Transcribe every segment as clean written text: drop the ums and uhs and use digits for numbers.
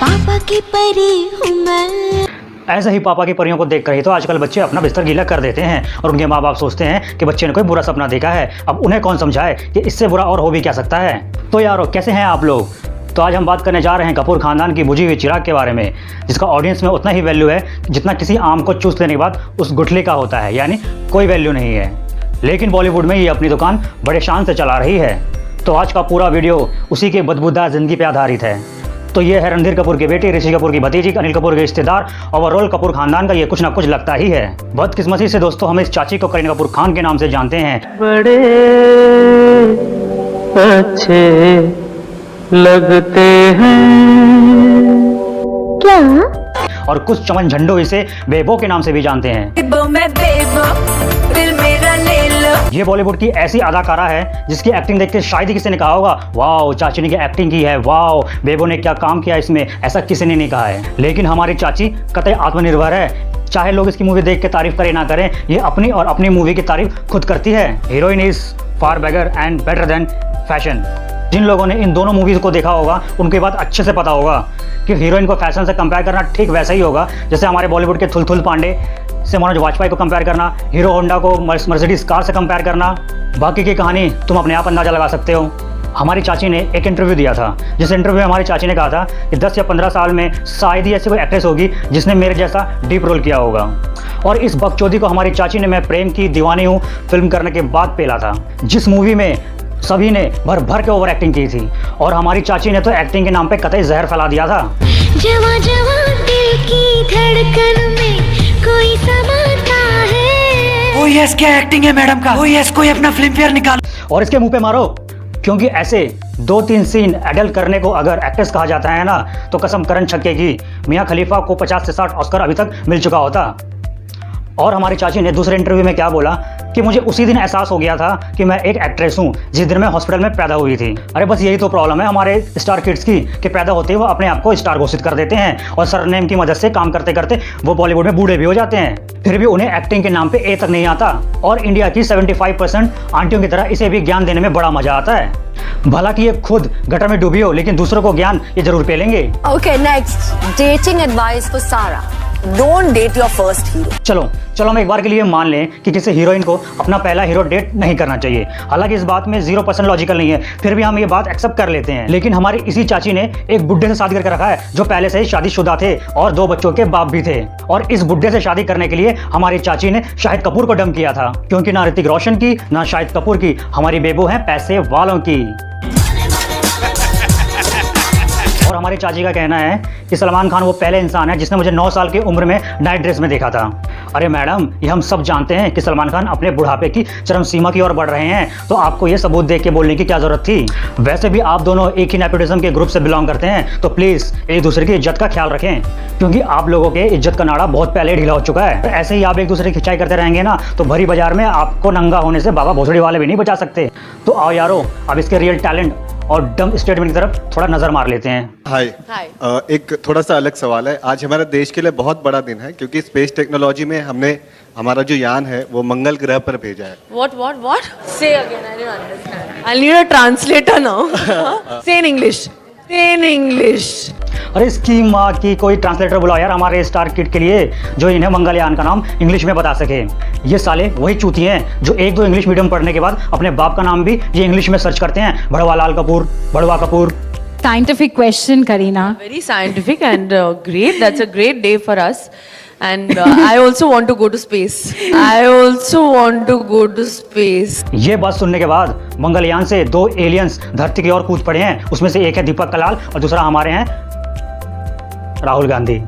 पापा की परी हूँ मैं। ऐसे ही पापा की परियों को देख कर ही तो आजकल बच्चे अपना बिस्तर गीला कर देते हैं और उनके माँ बाप सोचते हैं कि बच्चे ने कोई बुरा सपना देखा है। अब उन्हें कौन समझाए कि इससे बुरा और हो भी क्या सकता है। तो यारो, कैसे हैं आप लोग? तो आज हम बात करने जा रहे हैं कपूर खानदान की बुझी हुई चिराग के बारे में, जिसका ऑडियंस में उतना ही वैल्यू है जितना किसी आम को चूस लेने के बाद उस गुठली का होता है, यानी कोई वैल्यू नहीं है। लेकिन बॉलीवुड में ये अपनी दुकान बड़े शान से चला रही है। तो आज का पूरा वीडियो उसी के बदबूदार जिंदगी पे आधारित है। तो ये है रणधीर कपूर की बेटी, ऋषि कपूर की भतीजी, अनिल कपूर के रिश्तेदार, ओवरऑल कपूर खानदान का ये कुछ ना कुछ लगता ही है। बदकिस्मती से दोस्तों, हम इस चाची को करीना कपूर खान के नाम से जानते हैं। बड़े अच्छे लगते हैं क्या? और कुछ चमन झंडो इसे बेबो के नाम से भी जानते हैं। ये बॉलीवुड की ऐसी अदाकारा है जिसकी एक्टिंग देख के शायद ही किसी ने कहा होगा, वाओ चाची ने क्या एक्टिंग की है, वाओ बेबो ने क्या काम किया इसमें, ऐसा किसी ने नहीं कहा है। लेकिन हमारी चाची कतई आत्मनिर्भर है। चाहे लोग इसकी मूवी देख के तारीफ करें ना करें, ये अपनी और अपनी मूवी की तारीफ खुद करती है। Heroine is far bigger and better than fashion. जिन लोगों ने इन दोनों मूवीज को देखा होगा उनके बाद अच्छे से पता होगा कि हीरोइन को फैशन से कंपेयर करना ठीक वैसा ही होगा जैसे हमारे बॉलीवुड के थुलथुल पांडे से मनोज वाजपेयी को कंपेयर करना, हीरो होंडा को मर्सिडीज कार से कंपेयर करना। बाकी की कहानी तुम अपने आप अंदाजा लगा सकते हो। हमारी चाची ने एक इंटरव्यू दिया था, जिस इंटरव्यू में हमारी चाची ने कहा था कि 10 या 15 साल में शायद ही ऐसी कोई एक्ट्रेस होगी जिसने मेरे जैसा डीप रोल किया होगा। और इस बकचोदी को हमारी चाची ने मैं प्रेम की दीवानी हूँ फिल्म करने के बाद पेला था, जिस मूवी में सभी ने भर भर के ओवर एक्टिंग की थी। और हमारी चाची ने तो एक्टिंग के नाम पे कतई जहर फैला दिया था। जवां जवां दिल की धड़कन में कोई समाता है। ओ यस, क्या एक्टिंग है मैडम का। ओ यस, कोई अपना फिल्म फेयर निकाल और इसके मुंह पे मारो, क्योंकि ऐसे 2-3 सीन एडल्ट करने को अगर एक्ट्रेस कहा जाता है ना, तो कसम करण छक्के की मियां खलीफा को 50 से 60 ऑस्कर अभी तक मिल चुका होता। और हमारी चाची ने दूसरे इंटरव्यू में क्या बोला कि मुझे उसी दिन एहसास हो गया था कि मैं एक एक्ट्रेस हूँ जिस दिन मैं हॉस्पिटल में पैदा हुई थी। अरे बस यही तो प्रॉब्लम है हमारे स्टार किड्स की कि पैदा होते ही वो अपने आप को स्टार घोषित कर देते हैं और सरनेम की मदद से काम करते करते वो बॉलीवुड में बूढ़े भी हो जाते हैं, फिर भी उन्हें एक्टिंग के नाम पे ए तक नहीं आता। और इंडिया की 75% आंटियों की तरह इसे भी ज्ञान देने में बड़ा मजा आता है। भला कि ये खुद गटर में डूबी हो, लेकिन दूसरों को ज्ञान ये जरूर पेलेंगे। Okay, next. Dating advice for Sarah. Don't date your first hero. चलो हम एक बार के लिए मान लें कि किसी हीरोइन को अपना पहला हीरो डेट नहीं करना चाहिए। हालांकि इस बात में 0% लॉजिकल नहीं है, फिर भी हम ये बात एक्सेप्ट कर लेते हैं। लेकिन हमारी इसी चाची ने एक बुड्ढे से शादी करके रखा है जो पहले से ही शादीशुदा थे और 2 बच्चों के बाप भी थे। और इस बुड्ढे से शादी करने के लिए हमारी चाची ने शाहिद कपूर को डम किया था, क्योंकि ना ऋतिक रोशन की ना शाहिद कपूर की, हमारी बेबो है पैसे वालों की। और हमारी चाची का कहना है कि सलमान खान वो पहले इंसान है जिसने मुझे 9 साल की उम्र में नाइट ड्रेस में देखा था। अरे मैडम, ये हम सब जानते हैं कि सलमान खान अपने बुढ़ापे की चरम सीमा की ओर बढ़ रहे हैं, तो आपको ये सबूत देख के बोलने की क्या जरूरत थी। वैसे भी आप दोनों एक ही नेपोटिज्म के ग्रुप से बिलोंग करते हैं, तो प्लीज एक दूसरे की इज्जत का ख्याल रखें, क्योंकि आप लोगों के इज्जत का नाड़ा बहुत पहले ढीला हो चुका है। तो ऐसे ही आप एक दूसरे की खिंचाई करते रहेंगे ना, तो भरी बाजार में आपको नंगा होने से बाबा भोसड़ी वाले भी नहीं बचा सकते। तो आओ यारो, अब इसके रियल टैलेंट और डम स्टेटमेंट की तरफ थोड़ा नजर मार लेते हैं। हाय। एक थोड़ा सा अलग सवाल है। आज हमारे देश के लिए बहुत बड़ा दिन है, क्योंकि स्पेस टेक्नोलॉजी में हमने हमारा जो यान है वो मंगल ग्रह पर भेजा है। What? Say again. I didn't understand. I'll need a translator now. Say in English. अरे इसकी माँ की कोई ट्रांसलेटर बुलाओ यार हमारे स्टार किड के लिए, जो इन्हें मंगलयान का नाम इंग्लिश में बता सके। ये साले वही चूती हैं जो 1-2 इंग्लिश मीडियम पढ़ने के बाद अपने बाप का नाम भी ये इंग्लिश में सर्च करते हैं, भड़वा Kapoor, भड़वा Kapoor. Scientific question, Kareena. Very scientific and great. That's a great day for us. And I also want to go to space. ये बात सुनने के बाद मंगलयान से 2 एलियंस धरती की ओर कूद पड़े हैं। उसमें से एक है दीपक कलाल और दूसरा हमारे हैं राहुल गांधी।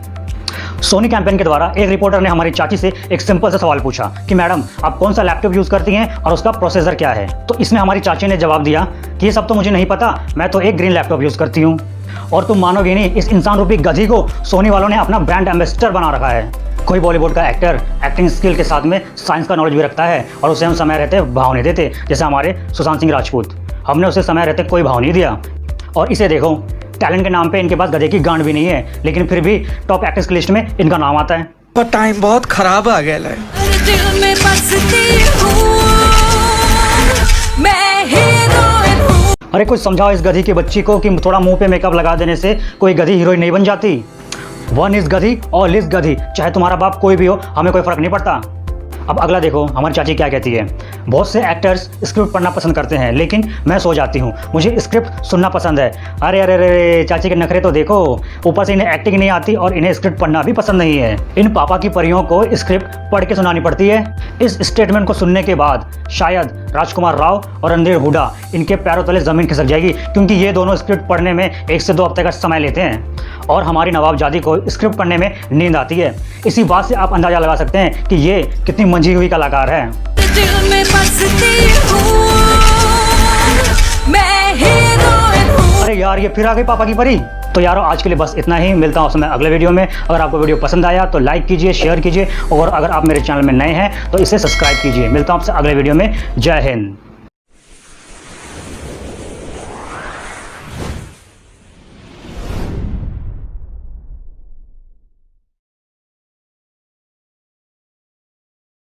सोनी कैंपेन के द्वारा एक रिपोर्टर ने हमारी चाची से एक सिंपल सा सवाल पूछा कि मैडम आप कौन सा लैपटॉप यूज़ करती हैं और उसका प्रोसेसर क्या है। तो इसमें हमारी चाची ने जवाब दिया कि ये सब तो मुझे नहीं पता, मैं तो एक ग्रीन लैपटॉप यूज़ करती हूँ। और तुम मानोगे नहीं, इस इंसान रूपी गधी को सोनी वालों ने अपना ब्रांड एम्बेसडर बना रखा है। कोई बॉलीवुड का एक्टर एक्टिंग स्किल के साथ में साइंस का नॉलेज भी रखता है और उसे हम समय रहते भाव नहीं देते, जैसे हमारे सुशांत सिंह राजपूत। हमने उसे समय रहते कोई भाव नहीं दिया। और इसे देखो, टैलेंट के नाम पे इनके पास गधे की गांड भी नहीं है, लेकिन फिर भी टॉप एक्टर्स की लिस्ट में इनका नाम आता है। पर टाइम बहुत खराब आ गया है। अरे कुछ समझाओ इस गधी की बच्ची को कि थोड़ा मुंह पे मेकअप लगा देने से कोई गधी हीरोइन नहीं बन जाती। वन इज गधी और लिज गधी, चाहे तुम्हारा बाप कोई भी हो, हमें कोई फर्क नहीं पड़ता। अब अगला देखो हमारी चाची क्या कहती है। बहुत से एक्टर्स स्क्रिप्ट पढ़ना पसंद करते हैं, लेकिन मैं सो जाती हूँ, मुझे स्क्रिप्ट सुनना पसंद है। अरे अरे अरे चाची के नखरे तो देखो, ऊपर से इन्हें एक्टिंग नहीं आती और इन्हें स्क्रिप्ट पढ़ना भी पसंद नहीं है। इन पापा की परियों को स्क्रिप्ट पढ़ के सुनानी पड़ती है। इस स्टेटमेंट को सुनने के बाद शायद राजकुमार राव और रणधीर हुड्डा इनके पैरों तले ज़मीन खिसक जाएगी, क्योंकि ये दोनों स्क्रिप्ट पढ़ने में 1 से 2 हफ्ते का समय लेते हैं और हमारी नवाबजादी को स्क्रिप्ट पढ़ने में नींद आती है। इसी बात से आप अंदाज़ा लगा सकते हैं कि ये कितनी मंझी हुई कलाकार है। दिल में बसती हूँ मैं, हीरोइन हूँ। अरे यार ये फिर आ गई पापा की परी। तो यारो आज के लिए बस इतना ही, मिलता हूँ मैं अगले वीडियो में। अगर आपको वीडियो पसंद आया तो लाइक कीजिए, शेयर कीजिए और अगर आप मेरे चैनल में नए हैं तो इसे सब्सक्राइब कीजिए। मिलता हूँ आपसे अगले वीडियो में। जय हिंद।